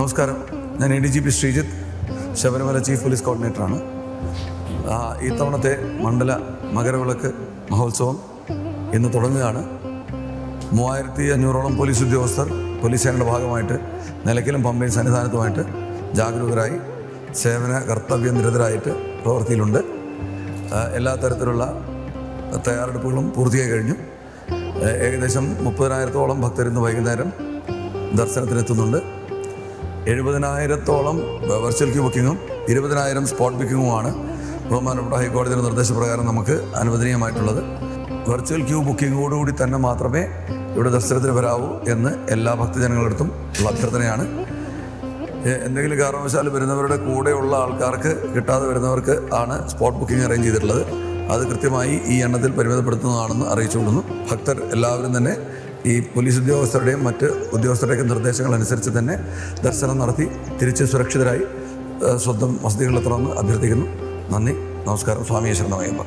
നമസ്കാരം, ഞാൻ ADGP Sreejith, Sabarimala chief police കോർഡിനേറ്ററാണ്. ഈ തവണത്തെ മണ്ഡല മകരവിളക്ക് മഹോത്സവം ഇന്ന് തുടങ്ങുകയാണ്. 3500ഓളം പോലീസ് ഉദ്യോഗസ്ഥർ പോലീസ് സേനയുടെ ഭാഗമായിട്ട് നിലയ്ക്കലും പമ്പയും സന്നിധാനത്തുമായിട്ട് ജാഗരൂകരായി സേവന കർത്തവ്യനിരതരായിട്ട് പ്രവൃത്തിയിലുണ്ട്. എല്ലാ തരത്തിലുള്ള തയ്യാറെടുപ്പുകളും പൂർത്തിയായി കഴിഞ്ഞു. ഏകദേശം 30,000-ഓളം ഭക്തർ ഇന്ന് വൈകുന്നേരം ദർശനത്തിനെത്തുന്നുണ്ട്. 70,000-ഓളം വെർച്വൽ ക്യൂ ബുക്കിങ്ങും 20,000 സ്പോട്ട് ബുക്കിങ്ങുമാണ് ബഹുമാനപ്പെട്ട ഹൈക്കോടതിയുടെ നിർദ്ദേശപ്രകാരം നമുക്ക് അനുവദനീയമായിട്ടുള്ളത്. വെർച്വൽ ക്യൂ ബുക്കിങ്ങോടുകൂടി തന്നെ മാത്രമേ ഇവിടെ ദർശനത്തിന് വരാവൂ എന്ന് എല്ലാ ഭക്തജനങ്ങളടുത്തും ഉള്ള അഭ്യർത്ഥനയാണ്. എന്തെങ്കിലും കാരണവശാൽ വരുന്നവരുടെ കൂടെയുള്ള ആൾക്കാർക്ക് കിട്ടാതെ വരുന്നവർക്ക് ആണ് സ്പോട്ട് ബുക്കിംഗ് അറേഞ്ച് ചെയ്തിട്ടുള്ളത്. അത് കൃത്യമായി ഈ എണ്ണത്തിൽ പരിമിതപ്പെടുത്തുന്നതാണെന്ന് അറിയിച്ചുകൊള്ളുന്നു. ഭക്തർ എല്ലാവരും തന്നെ ഈ പോലീസ് ഉദ്യോഗസ്ഥരുടെയും മറ്റ് ഉദ്യോഗസ്ഥരുടെയൊക്കെ നിർദ്ദേശങ്ങൾ അനുസരിച്ച് തന്നെ ദർശനം നടത്തി തിരിച്ച് സുരക്ഷിതരായി സ്വന്തം വസതികളിലെത്തണമെന്ന് അഭ്യർത്ഥിക്കുന്നു. നന്ദി, നമസ്കാരം. സ്വാമിയെ ശരണമയ്യപ്പ.